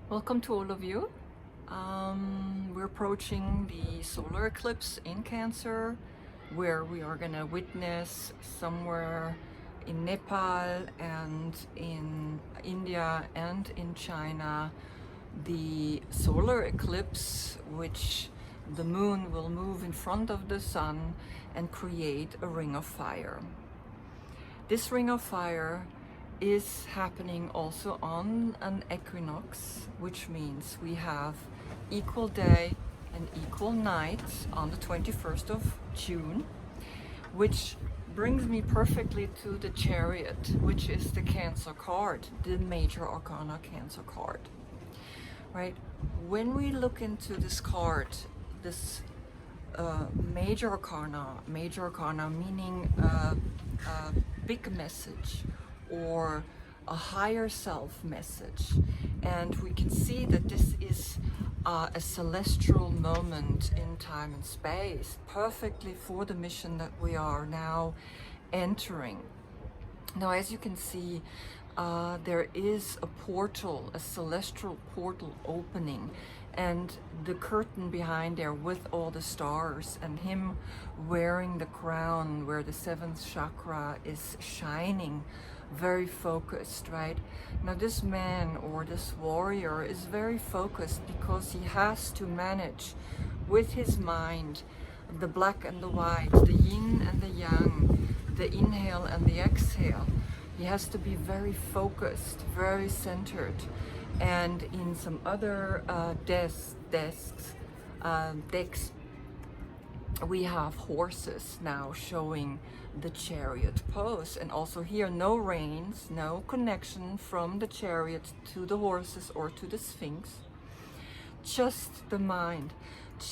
Welcome to all of you. We're approaching the solar eclipse in Cancer, where we are going to witness somewhere in Nepal and in India and in China the solar eclipse, which the moon will move in front of the sun and create a ring of fire. This ring of fire is happening also on an equinox, which means we have equal day and equal night on the 21st of June, which brings me perfectly to the Chariot, which is the Cancer card, the major arcana Cancer card, right? When we look into this card, this major arcana meaning a big message or a higher self message, and we can see that this is a celestial moment in time and space, perfectly for the mission that we are now entering. Now, as you can see, there is a portal, a celestial portal opening, and the curtain behind there with all the stars and him wearing the crown where the seventh chakra is shining, very focused, right? Now this man or this warrior is very focused because he has to manage with his mind the black and the white, the yin and the yang, the inhale and the exhale. He has to be very focused, very centered. And in some other decks, we have horses now showing the chariot pose, and also here no reins, no connection from the chariot to the horses or to the Sphinx, just the mind,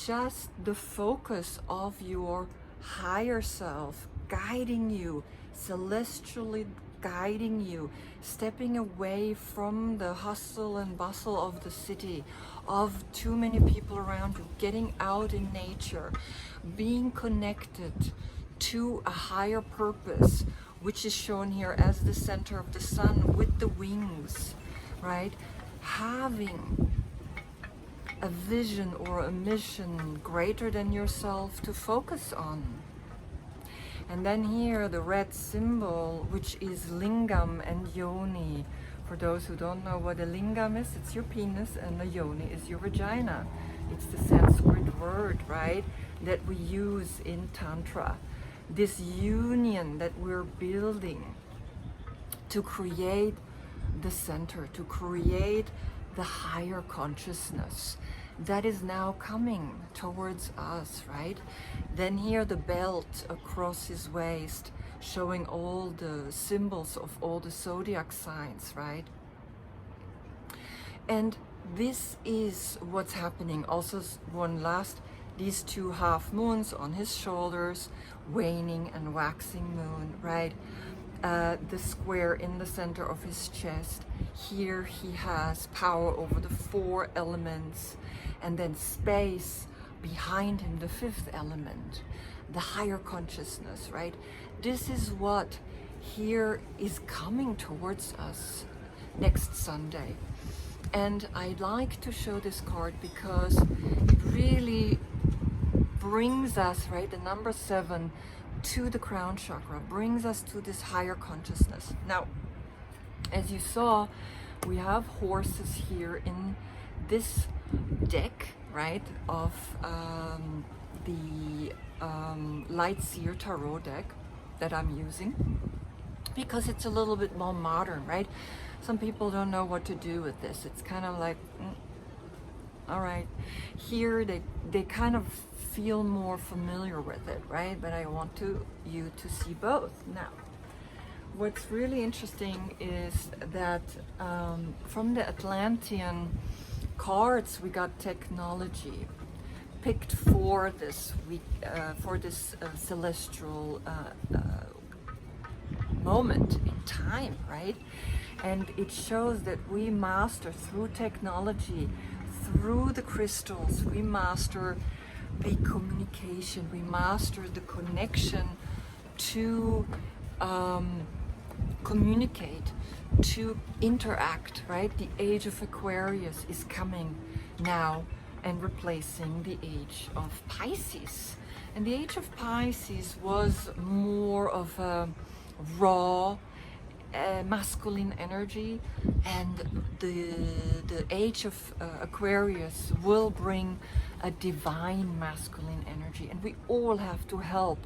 just the focus of your higher self guiding you, celestially guiding you, stepping away from the hustle and bustle of the city, of too many people around you, getting out in nature, being connected to a higher purpose, which is shown here as the center of the sun with the wings, right? Having a vision or a mission greater than yourself to focus on. And then here the red symbol, which is lingam and yoni. For those who don't know what a lingam is, it's your penis, and the yoni is your vagina. It's the Sanskrit word, right, that we use in Tantra. This union that we're building to create the center, to create the higher consciousness that is now coming towards us, right? Then here the belt across his waist, showing all the symbols of all the zodiac signs, right? And this is what's happening. Also, one last, these two half moons on his shoulders, waning and waxing moon, right? The square in the center of his chest. Here he has power over the four elements, and then space behind him, the fifth element, the higher consciousness, right? This is what here is coming towards us next Sunday. And I'd like to show this card because it really brings us, right, the number 7 to the crown chakra, brings us to this higher consciousness. Now, as you saw, we have horses here in this deck, right, of the Light Seer Tarot deck that I'm using, because it's a little bit more modern, right? Some people don't know what to do with this. It's kind of like, all right, here they kind of feel more familiar with it, right? But I want you to see both. Now, what's really interesting is that from the Atlantean cards, we got technology picked for this week, for this celestial moment in time, right? And it shows that we master through technology, through the crystals, we master the communication, we master the connection to communicate, to interact, right? The Age of Aquarius is coming now and replacing the Age of Pisces. And the Age of Pisces was more of a raw, masculine energy, and the Age of Aquarius will bring a divine masculine energy, and we all have to help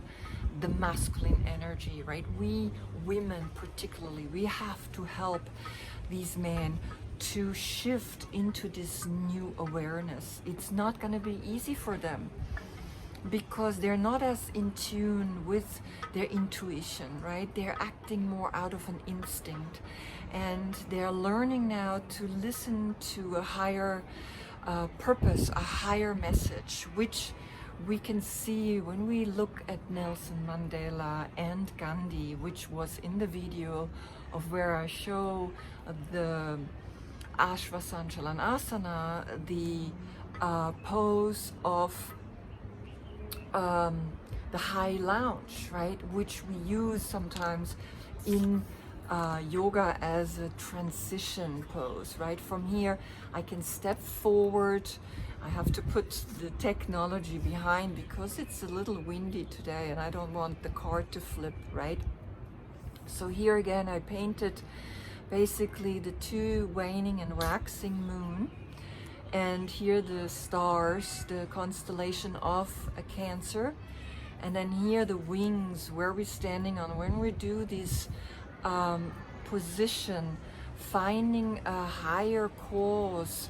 the masculine energy, right? We women particularly, we have to help these men to shift into this new awareness. It's not going to be easy for them because they're not as in tune with their intuition, right? They're acting more out of an instinct, and they're learning now to listen to a higher purpose, a higher message, which we can see when we look at Nelson Mandela and Gandhi, which was in the video of where I show the Ashvasanchalanasana, the pose of the high lounge, right, which we use sometimes in yoga as a transition pose, right? From here I can step forward. I have to put the technology behind because it's a little windy today and I don't want the card to flip, right? So here again I painted basically the two waning and waxing moon, and here the stars, the constellation of a Cancer, and then here the wings where we're standing on when we do this position, finding a higher cause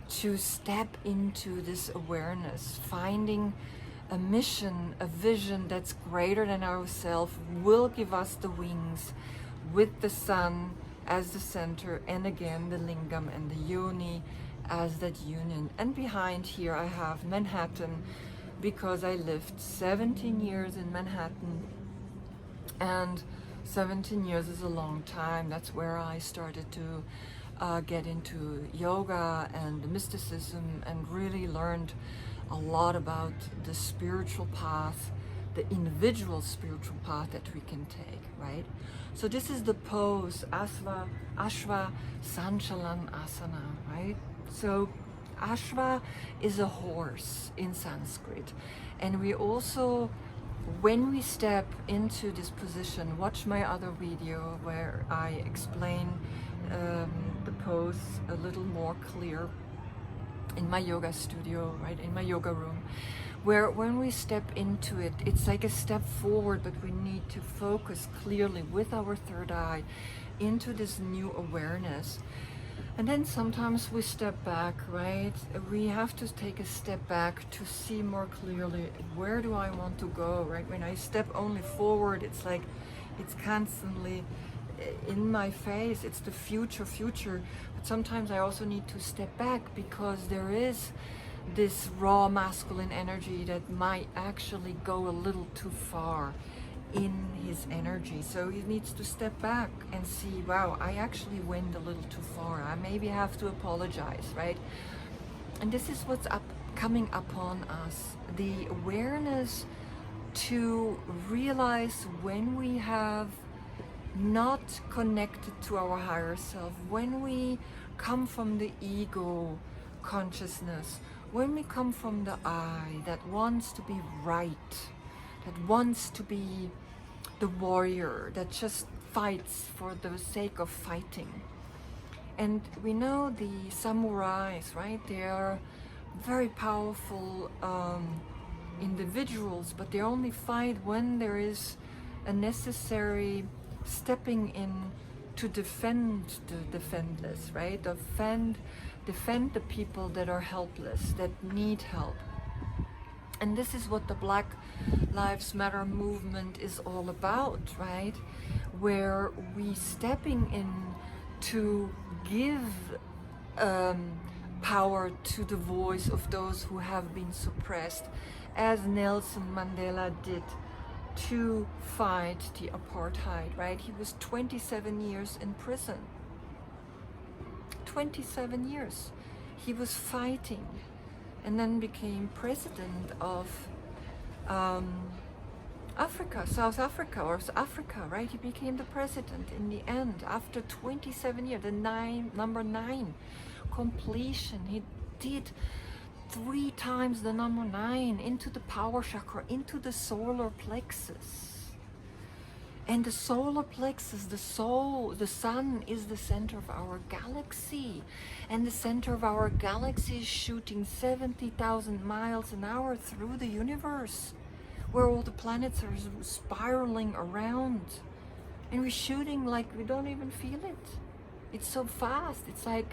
to step into this awareness, finding a mission, a vision that's greater than ourselves, will give us the wings with the sun as the center, and again the lingam and the yoni as that union. And behind here I have Manhattan, because I lived 17 years in Manhattan, and 17 years is a long time. That's where I started to get into yoga and mysticism, and really learned a lot about the spiritual path, the individual spiritual path that we can take, right? So this is the pose, Ashva Sanchalan Asana, right? So Ashva is a horse in Sanskrit, and we also, when we step into this position, watch my other video where I explain the pose a little more clear in my yoga studio, right, in my yoga room, where when we step into it, it's like a step forward, but we need to focus clearly with our third eye into this new awareness. And then sometimes we step back, right? We have to take a step back to see more clearly, where do I want to go, right? When I step only forward, it's like it's constantly in my face, it's the future. But sometimes I also need to step back, because there is this raw masculine energy that might actually go a little too far in his energy. So he needs to step back and see, wow, I actually went a little too far. I maybe have to apologize, right? And this is what's coming upon us, the awareness to realize when we have not connected to our higher self, when we come from the ego consciousness, when we come from the I that wants to be right, that wants to be the warrior, that just fights for the sake of fighting. And we know the samurais, right? They are very powerful individuals, but they only fight when there is a necessary stepping in to defend the defendless, right? Defend the people that are helpless, that need help. And this is what the Black Lives Matter movement is all about, right? Where we stepping in to give power to the voice of those who have been suppressed, as Nelson Mandela did to fight the apartheid, right? He was 27 years in prison. 27 years. He was fighting, and then became president of Africa, South Africa, or Africa, right? He became the president in the end after 27 years, the number 9 completion. He did 3 times the number 9 into the power chakra, into the solar plexus. And the solar plexus, the soul, the sun is the center of our galaxy. And the center of our galaxy is shooting 70,000 miles an hour through the universe, where all the planets are spiraling around. And we're shooting like we don't even feel it. It's so fast. It's like,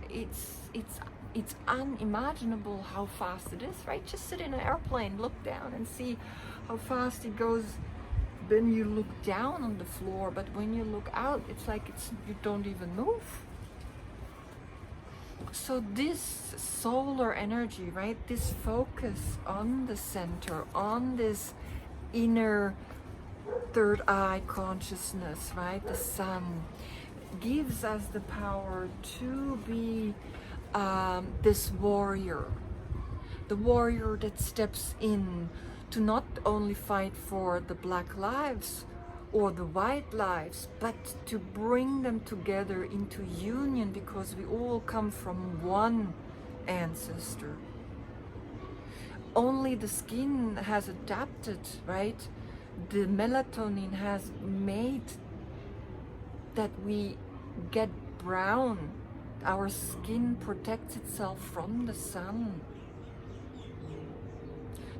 it's unimaginable how fast it is, right? Just sit in an airplane, look down and see how fast it goes. Then you look down on the floor, but when you look out, it's like you don't even move. So this solar energy, right, this focus on the center, on this inner third eye consciousness, right, the sun, gives us the power to be this warrior, the warrior that steps in to not only fight for the black lives or the white lives, but to bring them together into union, because we all come from one ancestor. Only the skin has adapted, right? The melatonin has made that we get brown. Our skin protects itself from the sun.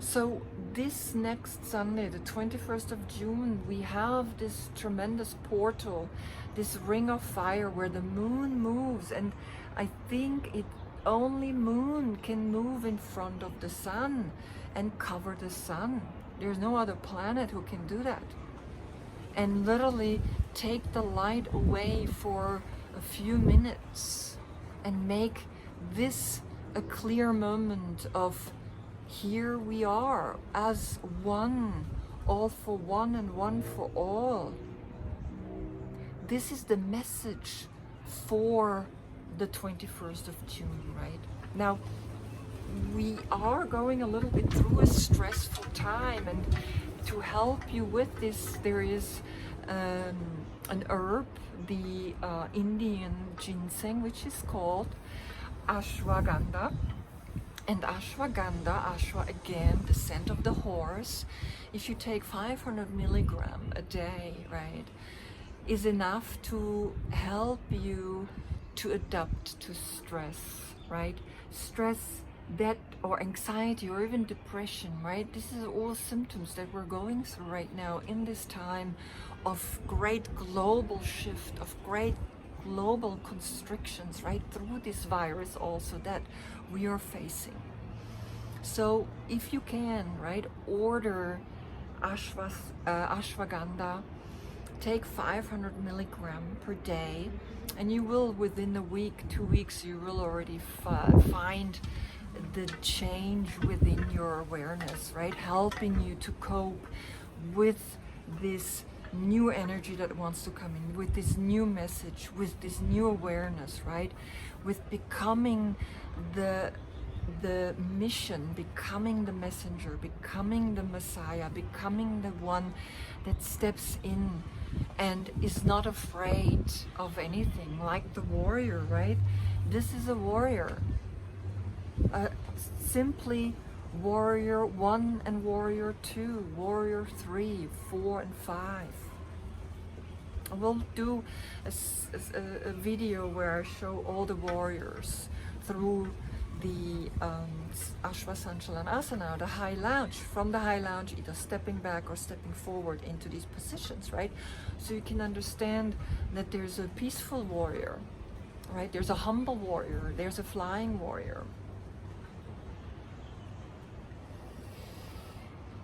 So this next Sunday, the 21st of June, we have this tremendous portal, this ring of fire where the moon moves, and I think only moon can move in front of the sun and cover the sun. There's no other planet who can do that. And literally take the light away for a few minutes and make this a clear moment of, here we are as one, all for one and one for all. This is the message for the 21st of June, right? Now, we are going a little bit through a stressful time, and to help you with this, there is an herb, the Indian ginseng, which is called ashwagandha. And ashwa again, the scent of the horse, if you take 500 milligram a day, right, is enough to help you to adapt to stress, right? Stress that, or anxiety, or even depression, right? This is all symptoms that we're going through right now in this time of great global shift, of great global constrictions, right, through this virus also that we are facing. So if you can, right, order ashwagandha, take 500 milligram per day, and you will, within a week, 2 weeks, you will already find the change within your awareness, right, helping you to cope with this new energy that wants to come in, with this new message, with this new awareness, right, with becoming the mission, becoming the messenger, becoming the Messiah, becoming the one that steps in and is not afraid of anything, like the warrior, right? This is a warrior, simply warrior 1 and warrior 2, warrior 3, 4 and 5. We'll do a video where I show all the warriors through the Ashwasanchalanasana, the high lounge, from the high lounge, either stepping back or stepping forward into these positions, right? So you can understand that there's a peaceful warrior, right? There's a humble warrior, there's a flying warrior.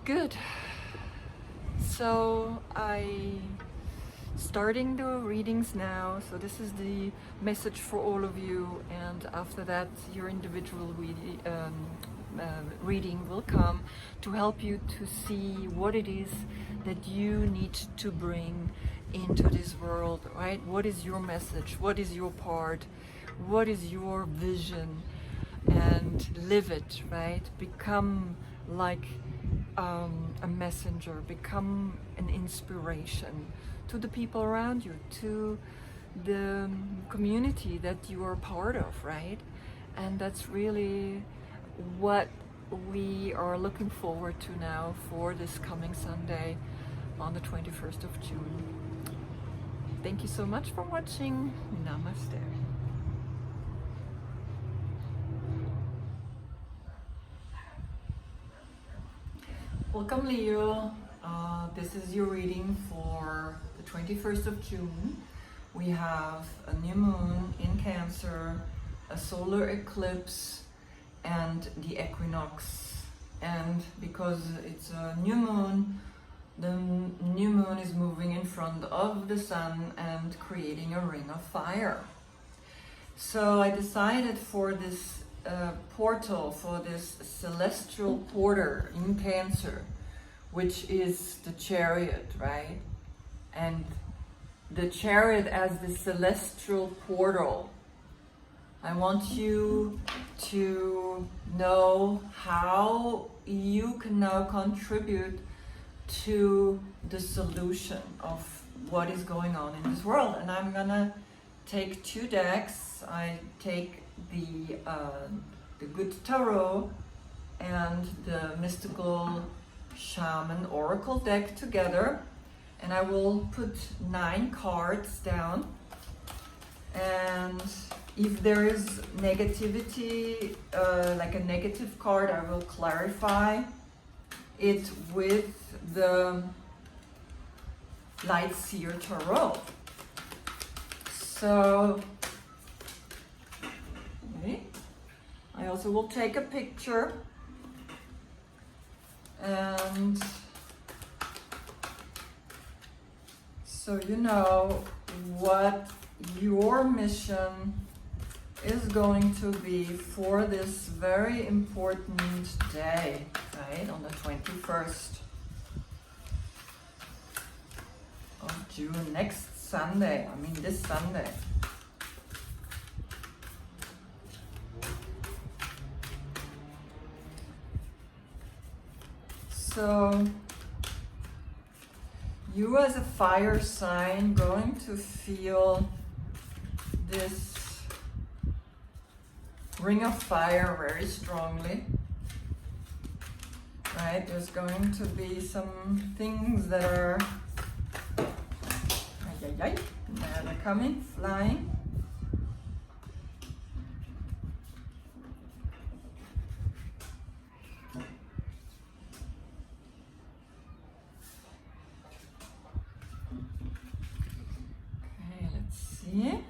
Good. So starting the readings now. So this is the message for all of you, and after that your individual reading will come to help you to see what it is that you need to bring into this world, right? What is your message? What is your part? What is your vision? And live it, right? Become like a messenger, become an inspiration to the people around you, to the community that you are part of, right? And that's really what we are looking forward to now for this coming Sunday on the 21st of June. Thank you so much for watching. Namaste. Welcome, Leo. This is your reading for the 21st of June. We have a new moon in Cancer, a solar eclipse, and the equinox. And because it's a new moon, the new moon is moving in front of the sun and creating a ring of fire. So I decided for this portal, for this celestial porter in Cancer, which is the chariot, right? And the chariot as the celestial portal. I want you to know how you can now contribute to the solution of what is going on in this world. And I'm gonna take 2 decks. I take the Good Tarot and the Mystical Shaman Oracle deck together, and I will put 9 cards down, and if there is negativity, like a negative card, I will clarify it with the Light Seer Tarot. So, okay. I also will take a picture, and so you know what your mission is going to be for this very important day, right? On the 21st of June, next Sunday, I mean this Sunday. So you as a fire sign going to feel this ring of fire very strongly, right? There's going to be some things that are that are coming, flying. Okay, let's see.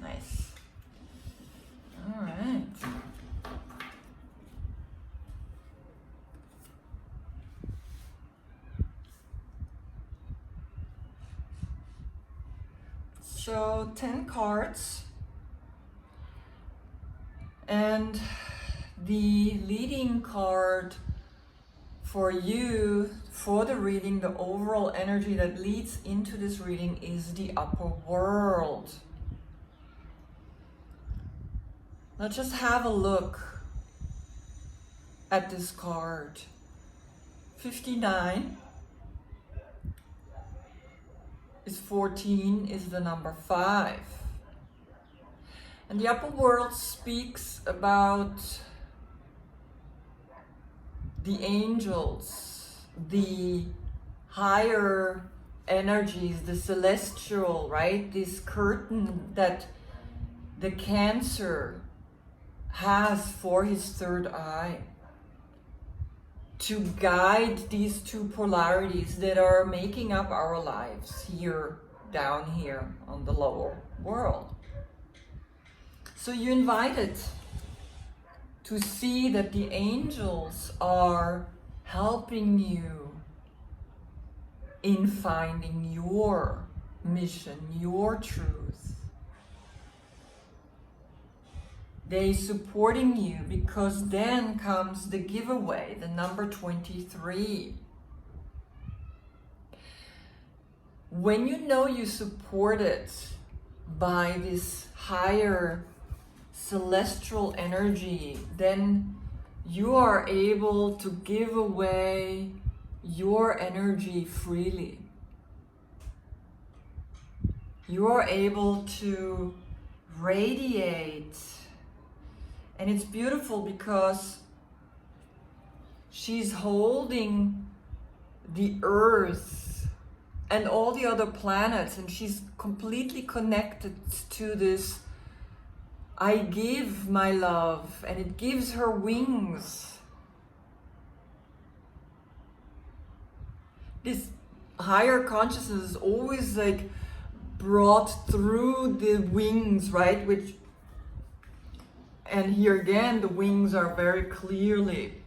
Nice. All right. So 10 cards, and the leading card for you for the reading, the overall energy that leads into this reading, is the upper world. Let's just have a look at this card. 59 is 14 is the number 5. And the upper world speaks about the angels, the higher energies, the celestial, right? This curtain that the Cancer has for his third eye to guide these two polarities that are making up our lives here, down here on the lower world. So you're invited to see that the angels are helping you in finding your mission, your truth. They supporting you, because then comes the giveaway, the number 23. when you know you're supported by this higher celestial energy, then you are able to give away your energy freely. You are able to radiate. And it's beautiful because she's holding the earth and all the other planets, and she's completely connected to this I give my love, and it gives her wings. This higher consciousness is always like brought through the wings, right? And here again, the wings are very clearly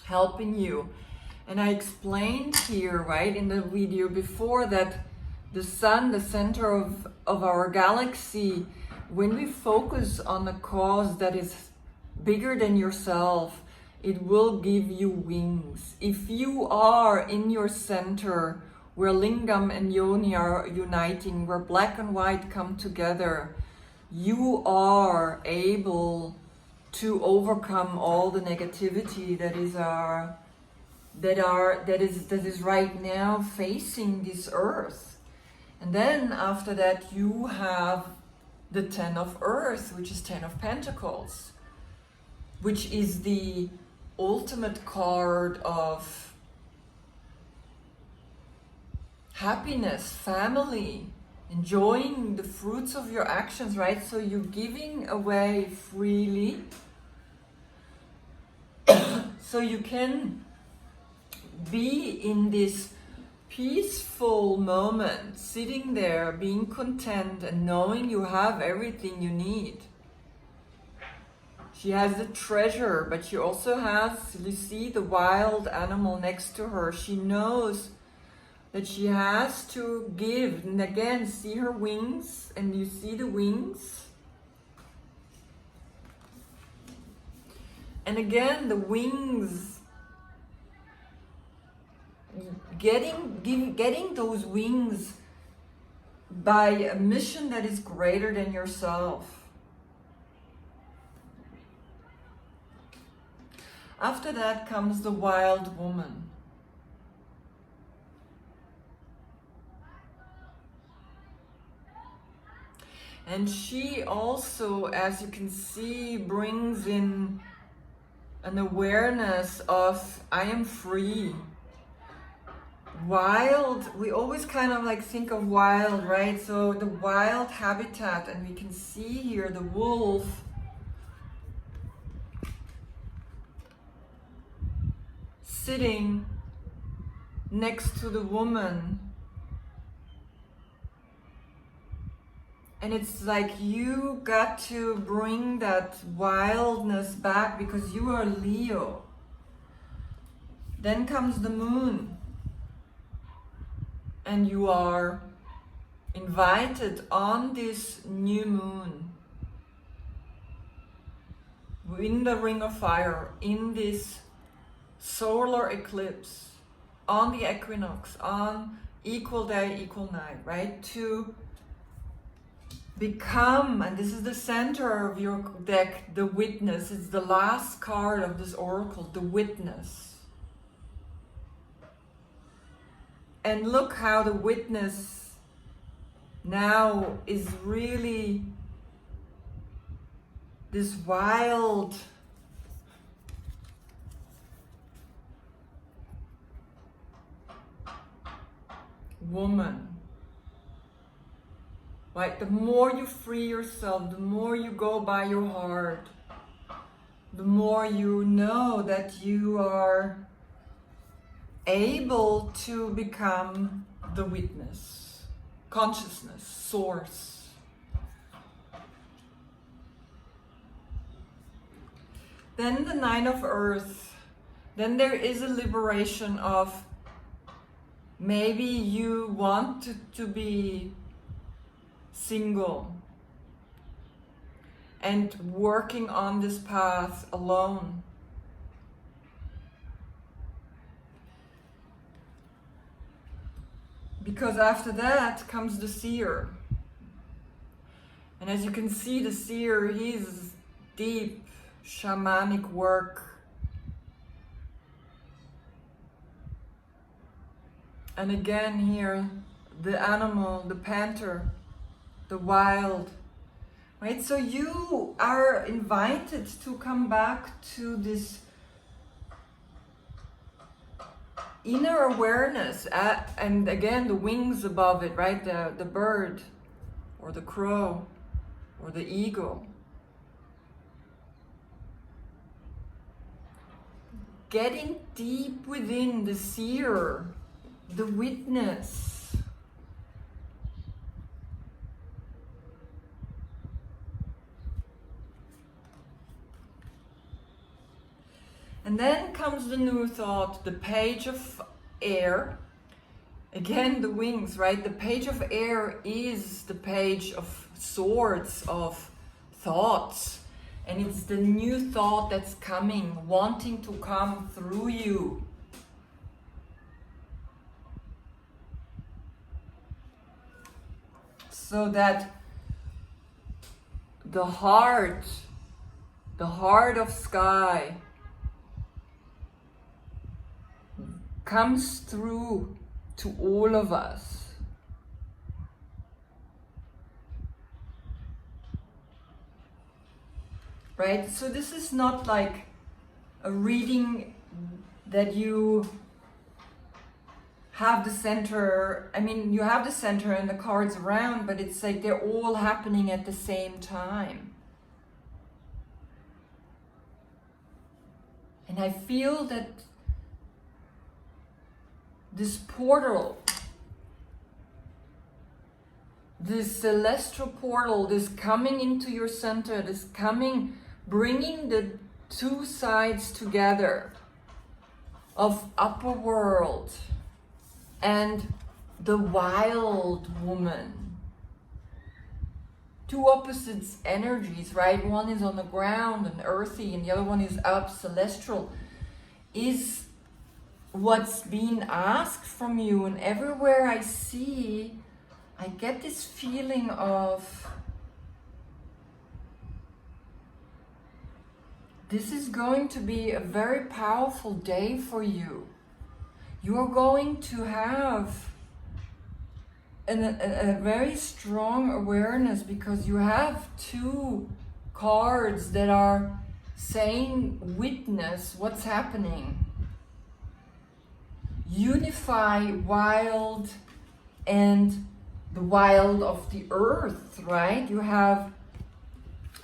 helping you. And I explained here, right, in the video before, that the sun, the center of our galaxy, when we focus on a cause that is bigger than yourself, it will give you wings. If you are in your center, where lingam and yoni are uniting, where black and white come together, you are able to overcome all the negativity that is right now facing this earth. And then after that, you have the 10 of Earth, which is 10 of Pentacles, which is the ultimate card of happiness, family, enjoying the fruits of your actions, right? So you're giving away freely so you can be in this peaceful moment, sitting there, being content and knowing you have everything you need. She has the treasure, but she also has, you see the wild animal next to her. She knows that she has to give. And again, see her wings, and you see the wings. And again, the wings, getting those wings by a mission that is greater than yourself. After that comes the wild woman. And she also, as you can see, brings in an awareness of I am free. Wild, we always kind of like think of wild, right? So the wild habitat, and we can see here the wolf sitting next to the woman. And it's like you got to bring that wildness back because you are Leo. Then comes the moon. And you are invited on this new moon, in the ring of fire, in this solar eclipse, on the equinox, on equal day, equal night, right? To become, and this is the center of your deck, the witness. It's the last card of this oracle, the witness. And look how the witness now is really this wild woman. Right? The more you free yourself, the more you go by your heart, the more you know that you are able to become the witness, consciousness, source. Then the 9 of Earth. Then there is a liberation of maybe you want to be single and working on this path alone. Because after that comes the seer. And as you can see, the seer, he's deep shamanic work. And again here, the animal, the panther, the wild, right? So you are invited to come back to this inner awareness, and again, the wings above it, right? The bird, or the crow, or the eagle. Getting deep within the seer, the witness. And then comes the new thought, the page of air. Again, the wings, right? The page of air is the page of swords, of thoughts. And it's the new thought that's coming, wanting to come through you. So that the heart of sky comes through to all of us. Right? So this is not like a reading that you have the center, I mean, you have the center and the cards around, but it's like they're all happening at the same time. And I feel that this portal, this celestial portal, this coming into your center, this coming, bringing the two sides together of upper world and the wild woman. Two opposites energies, right? One is on the ground and earthy, and the other one is up, celestial, is what's being asked from you. And everywhere I see, I get this feeling of this is going to be a very powerful day for you. You're going to have a very strong awareness, because you have two cards that are saying witness what's happening. Unify wild and the wild of the earth, right? You have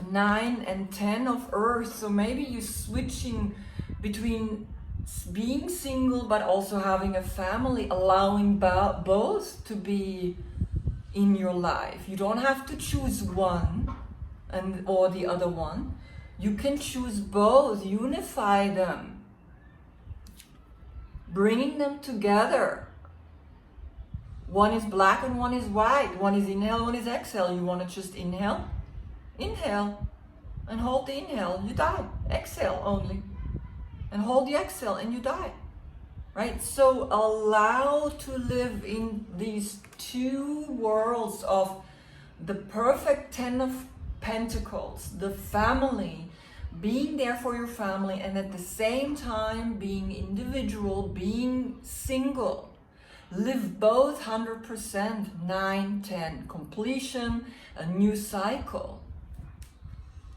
9 and 10 of earth, so maybe you're switching between being single but also having a family, allowing both to be in your life. You don't have to choose one or the other one. You can choose both, unify them, bringing them together. One is black and one is white. One is inhale, one is exhale. You want to just inhale, and hold the inhale, you die. Exhale only, and hold the exhale, and you die. Right? So allow to live in these two worlds of the perfect 10 of Pentacles, the family, being there for your family, and at the same time being individual, being single. Live both 100%, 9, 10, completion, a new cycle.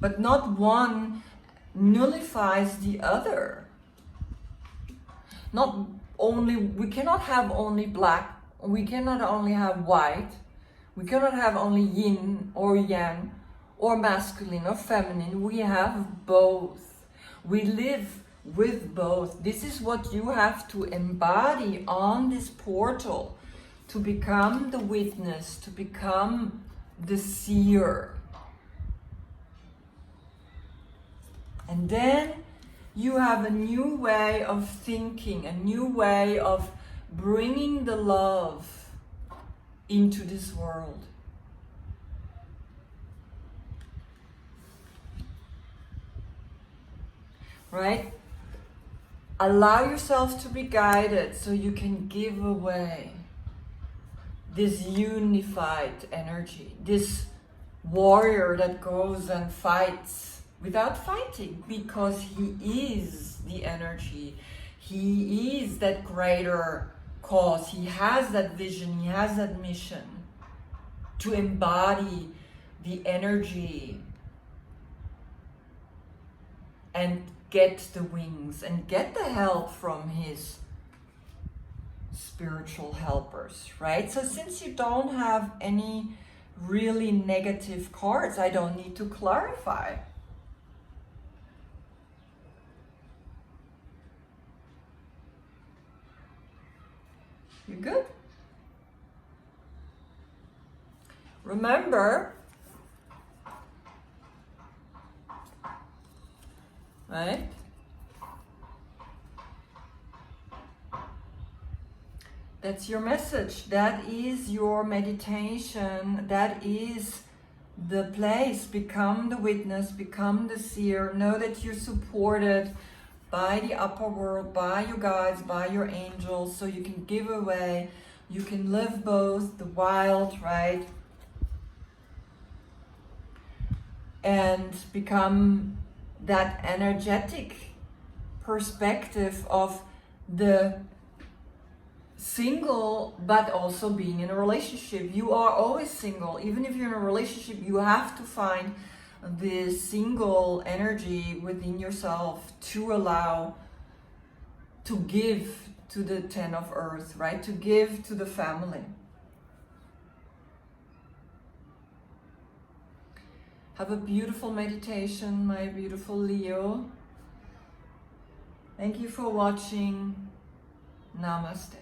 But not one nullifies the other. Not only, we cannot have only black, we cannot only have white, we cannot have only yin or yang, or masculine or feminine. We have both. We live with both. This is what you have to embody on this portal to become the witness, to become the seer. And then you have a new way of thinking, a new way of bringing the love into this world. Right? Allow yourself to be guided so you can give away. this unified energy, this warrior that goes and fights without fighting, because he is the energy. He is that greater cause. He has that vision, he has that mission to embody the energy and get the wings and get the help from his spiritual helpers, right? So since you don't have any really negative cards, I don't need to clarify. You good? Remember, right? That's your message. That is your meditation. That is the place. Become the witness, become the seer. Know that you're supported by the upper world, by your guides, by your angels, so you can give away. You can live both the wild, right? And become that energetic perspective of the single, but also being in a relationship. You are always single. Even if you're in a relationship, you have to find this single energy within yourself to allow to give to the 10 of Earth, right? To give to the family. Have a beautiful meditation, my beautiful Leo. Thank you for watching. Namaste.